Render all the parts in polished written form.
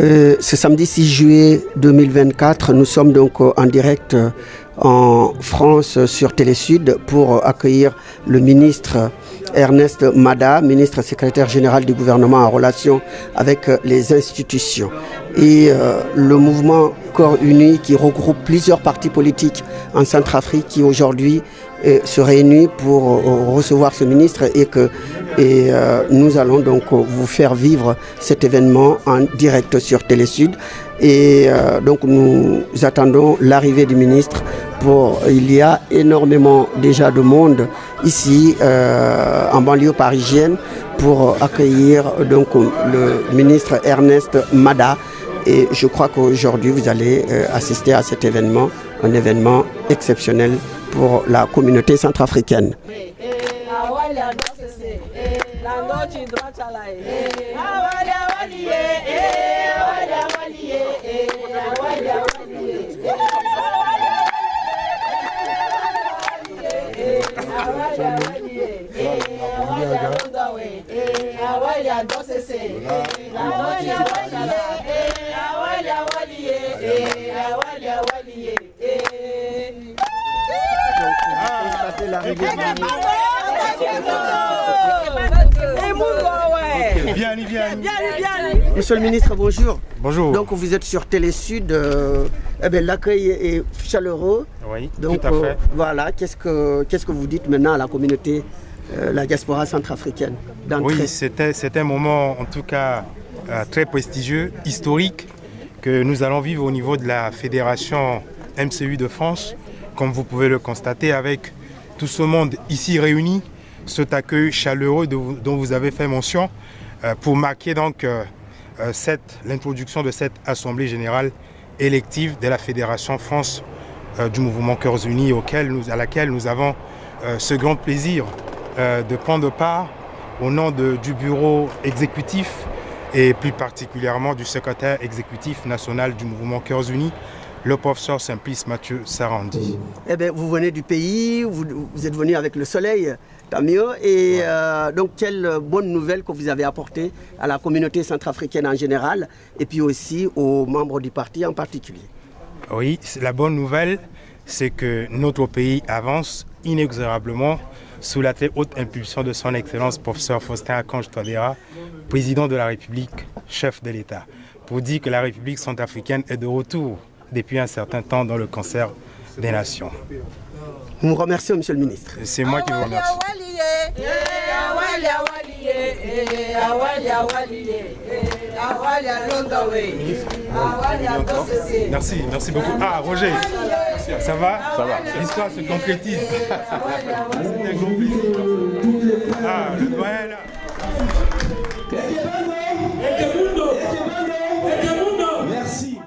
Ce samedi 6 juillet 2024, nous sommes donc en direct en France sur Télésud pour accueillir le ministre Ernest Mada, ministre secrétaire général du gouvernement en relation avec les institutions. Et le mouvement Corps Uni qui regroupe plusieurs partis politiques en Centrafrique qui aujourd'hui se réunit pour recevoir ce ministre et nous allons donc vous faire vivre cet événement en direct sur Télésud. Et donc nous attendons l'arrivée du ministre. Il y a énormément déjà de monde ici en banlieue parisienne pour accueillir donc le ministre Ernest Mada. Et je crois qu'aujourd'hui vous allez assister à cet événement, un événement exceptionnel pour la communauté centrafricaine. Monsieur le ministre, bonjour. Bonjour. Donc vous êtes sur Télésud, l'accueil est chaleureux. Oui, donc, tout à fait. Voilà, qu'est-ce que vous dites maintenant à la communauté, la diaspora centrafricaine d'entrée? Oui, c'est un moment en tout cas très prestigieux, historique, que nous allons vivre au niveau de la fédération MCU de France, comme vous pouvez le constater, avec tout ce monde ici réuni, cet accueil chaleureux dont vous avez fait mention, pour marquer donc l'introduction de cette Assemblée générale élective de la Fédération France du mouvement Cœurs Unis, à laquelle nous avons ce grand plaisir de prendre part au nom du bureau exécutif et plus particulièrement du secrétaire exécutif national du mouvement Cœurs Unis, le professeur Simplice Mathieu Sarandi. Eh bien, vous venez du pays, vous êtes venu avec le soleil, tant mieux. Et donc, quelle bonne nouvelle que vous avez apportée à la communauté centrafricaine en général et puis aussi aux membres du parti en particulier. Oui, la bonne nouvelle, c'est que notre pays avance inexorablement sous la très haute impulsion de son Excellence professeur Faustin Archange Touadéra, président de la République, chef de l'État, pour dire que la République centrafricaine est de retour depuis un certain temps dans le concert des nations. Nous vous remercions, Monsieur le ministre. C'est moi qui vous remercie. Merci beaucoup. Ah, Roger, ça va? Ça va. L'histoire se concrétise. C'est un grand plaisir. Ah, le doyen là. Merci.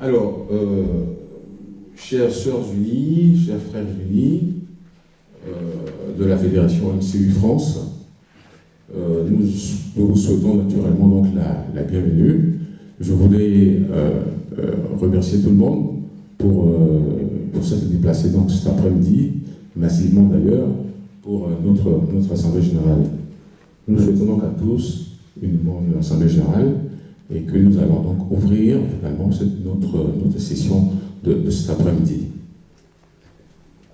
Alors, chères sœurs unies, chers frères unis de la Fédération MCU France, nous vous souhaitons naturellement donc la bienvenue. Je voulais remercier tout le monde pour s'être déplacé donc cet après-midi, massivement d'ailleurs, pour notre Assemblée Générale. Nous souhaitons donc à tous une bonne Assemblée Générale et que nous allons donc ouvrir finalement notre session de cet après-midi.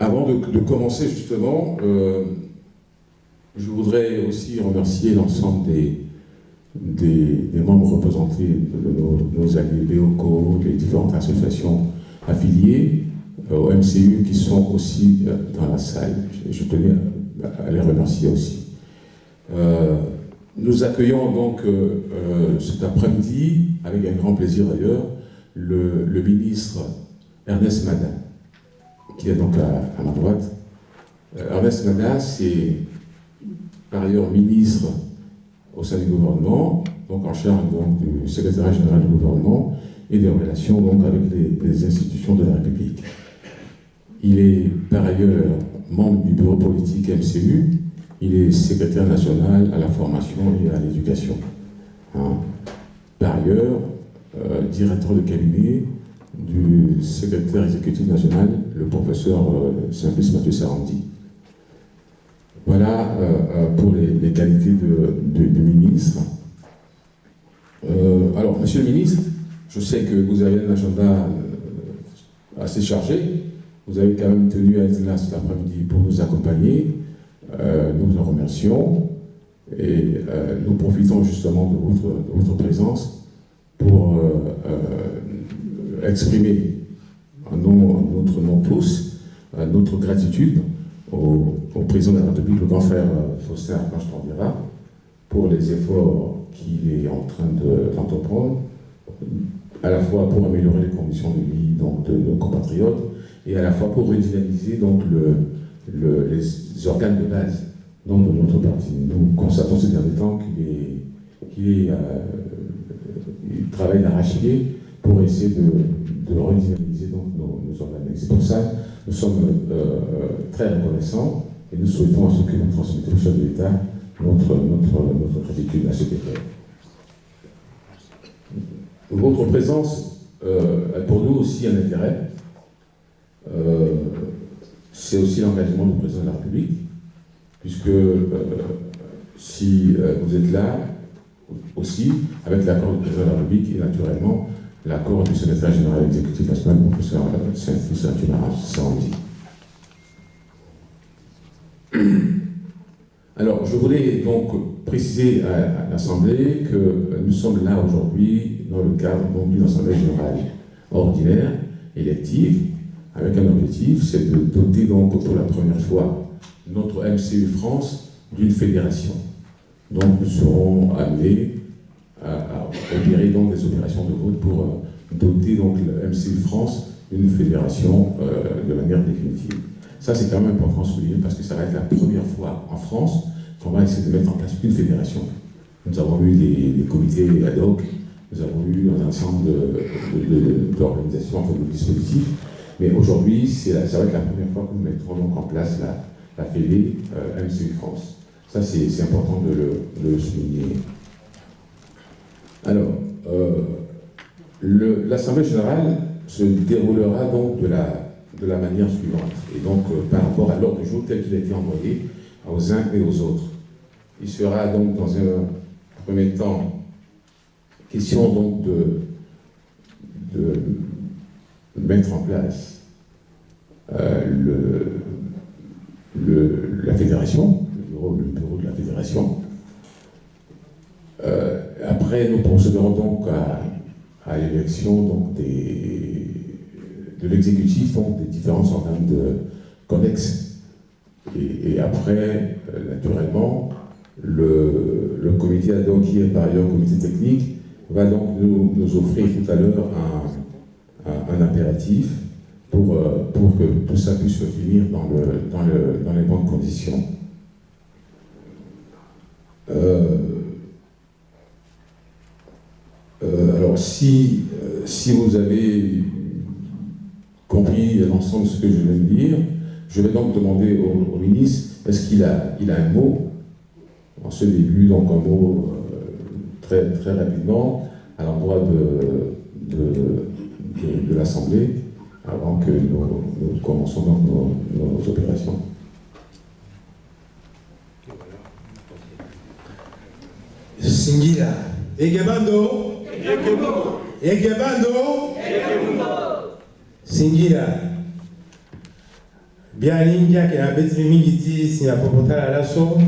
Avant de commencer justement, je voudrais aussi remercier l'ensemble des membres représentés de nos alliés BOCO, les différentes associations affiliées au MCU qui sont aussi dans la salle. Je tenais à les remercier aussi. Nous accueillons donc cet après-midi, avec un grand plaisir d'ailleurs, le ministre Ernest Mada, qui est donc à ma droite. Ernest Mada, c'est par ailleurs ministre au sein du gouvernement, donc en charge donc, du secrétariat général du gouvernement et des relations donc, avec les institutions de la République. Il est par ailleurs membre du bureau politique MCU, il est secrétaire national à la formation et à l'éducation. Par ailleurs, directeur de cabinet du secrétaire exécutif national, le professeur Simplice Mathieu Sarandi. Voilà pour les qualités du ministre. Alors, monsieur le ministre, je sais que vous avez un agenda assez chargé. Vous avez quand même tenu à être là cet après-midi pour nous accompagner. Nous vous en remercions et nous profitons justement de votre présence pour exprimer notre nom tous, notre gratitude au président de la République, le grand frère Faustin Archange Touadéra, pour les efforts qu'il est en train d'entreprendre, à la fois pour améliorer les conditions de vie donc, de nos compatriotes et à la fois pour redynamiser donc, les organes de base donc, de notre parti. Nous constatons ces derniers temps qu'il travaille d'arrache-pied pour essayer de redynamiser donc, nos organes. C'est pour ça que nous sommes très reconnaissants et nous souhaitons à ce que vous transmettez au chef de l'État notre gratitude à cet effet. Votre présence a pour nous aussi un intérêt. C'est aussi l'engagement du président de la République, puisque si vous êtes là aussi, avec l'accord du président de la République et naturellement l'accord du secrétaire général exécutif national, le professeur Simplice Mathieu Sarandi. Alors, je voulais donc préciser à l'Assemblée que nous sommes là aujourd'hui dans le cadre d'une Assemblée générale ordinaire, élective, avec un objectif, c'est de doter donc pour la première fois notre MCU France d'une fédération. Donc nous serons amenés à opérer donc des opérations de vote pour doter donc le MCU France d'une fédération de manière définitive. Ça c'est quand même important de souligner parce que ça va être la première fois en France qu'on va essayer de mettre en place une fédération. Nous avons eu des comités ad hoc, nous avons eu un ensemble d'organisations, de dispositifs. Mais aujourd'hui, ça va être la première fois que nous mettrons donc en place la Fédé MCU France. Ça, c'est important de le souligner. Alors, l'Assemblée générale se déroulera donc de la manière suivante. Et donc, par rapport à l'ordre du jour tel qu'il a été envoyé aux uns et aux autres. Il sera donc, dans un premier temps, question donc de mettre en place la fédération, le bureau de la fédération. Après, nous procéderons donc à l'élection donc, de l'exécutif, donc des différents organes connexes. Et après, naturellement, le comité ad hoc, qui est par ailleurs comité technique, va donc nous offrir tout à l'heure un impératif pour que tout ça puisse se finir dans les bonnes conditions. Alors si si vous avez compris l'ensemble de ce que je viens de dire, je vais donc demander au ministre, parce qu'il a un mot, en ce début, donc un mot très, très rapidement, à l'endroit de l'Assemblée, avant que nous commençons donc nos opérations. Singila. Egebando. Egebando. Singila. Bien lingia que la bête mingi si la popotala à l'assaut.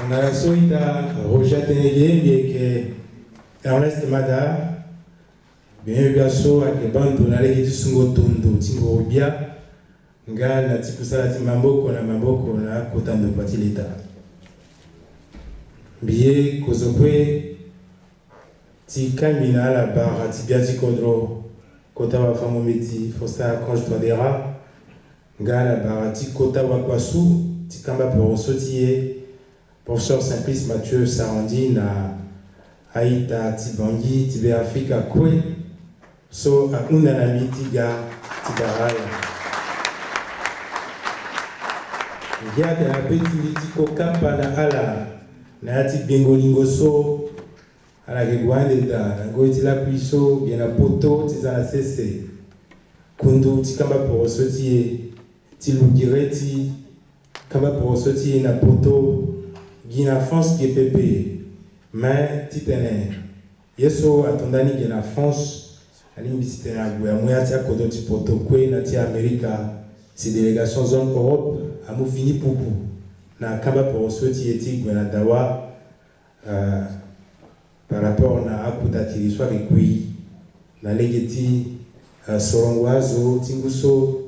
On a l'assaut ita Roger Tenege bien que Ernest Mada bien l'assaut à que bando na legi sungo tondo tingo bia nga na tikusala ti mamboko na kotando pati leta biye kozokwe ti kamina la barra ti biati kodro kota wa famo meti fosta Conge Touadéra nga la barra ti kota wa kwasu ti kamba por sotie professeur Simplice Mathieu Sarandi na aita ti bangi ti be Afrika kwe so akunda na mitiga ti baraya Giate na peti litiko kapa na ala na yati bengolingo so ala ke gwande da na goiti la puiso bien na poto ti za sese kundu ti kamba por sotie ti lugireti kamba por sotie na poto gina France qui pepe mais ti tene yeso atondani gina France ali mbisite na gwe moya ti akodo ti poto kwe na ti Amerika si délégation zone Europe amu fini pupu na kamba por soti eti gwena dawa par rapport na akuta tiriswa rekui na legeti sorongwazo tinguso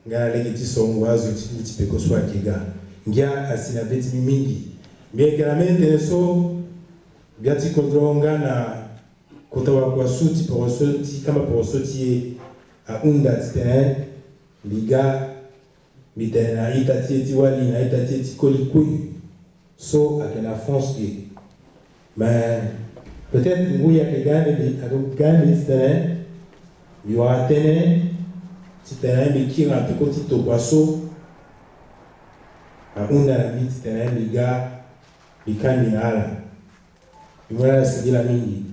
nga legeti sorongwazo tinguti peko swa kiga ngia asina beti mingi mbiekelamende so biati kodronga na kotawa kwa suti por soti kamba por soti a unda tene liga mitena itati eti wali na itati eti kolikui so à la France qui mais peut-être vous y a que gagne terrain il y aura terrain si terrain mais qui a un petit topasso à on a la vite terrain les gars les camions il voilà c'est de la mini.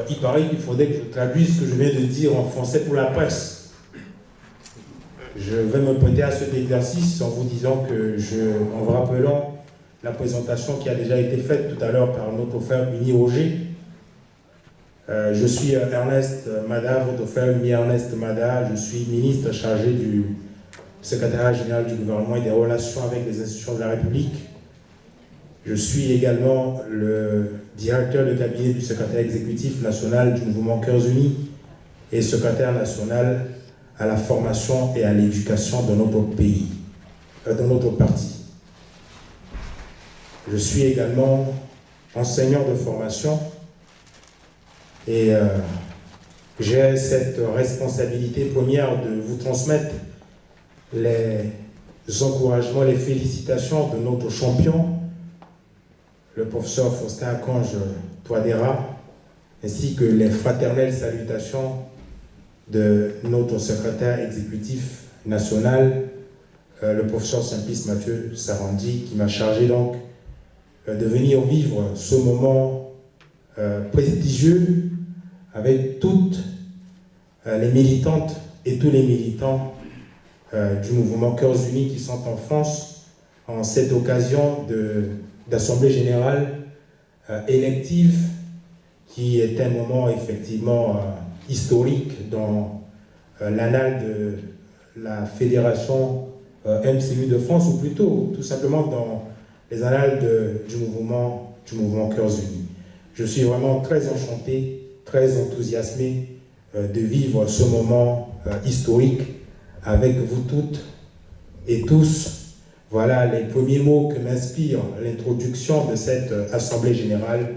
Il paraît qu'il faudrait que je traduise ce que je viens de dire en français pour la presse. Je vais me prêter à cet exercice en vous disant que en vous rappelant la présentation qui a déjà été faite tout à l'heure par notre frère Uni Roger. Je suis Ernest Mada, votre frère Uni Ernest Mada. Je suis ministre chargé du secrétariat général du gouvernement et des relations avec les institutions de la République. Je suis également le directeur de cabinet du secrétaire exécutif national du mouvement Cœurs Unis et secrétaire national à la formation et à l'éducation de notre pays, de notre parti. Je suis également enseignant de formation et j'ai cette responsabilité première de vous transmettre les encouragements, les félicitations de notre champion, le professeur Faustin Conge Touadéra, ainsi que les fraternelles salutations de notre secrétaire exécutif national, le professeur Simplice Mathieu Sarandi, qui m'a chargé donc de venir vivre ce moment prestigieux avec toutes les militantes et tous les militants du mouvement Cœurs Unis qui sont en France en cette occasion d'Assemblée Générale élective qui est un moment effectivement historique dans l'annale de la Fédération MCU de France, ou plutôt tout simplement dans les annales du mouvement Cœurs Unis. Je suis vraiment très enchanté, très enthousiasmé de vivre ce moment historique avec vous toutes et tous. Voilà les premiers mots que m'inspire l'introduction de cette Assemblée Générale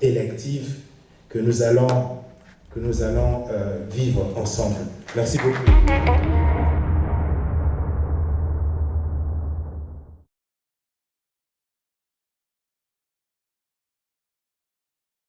élective que nous allons que nous allons vivre ensemble. Merci beaucoup.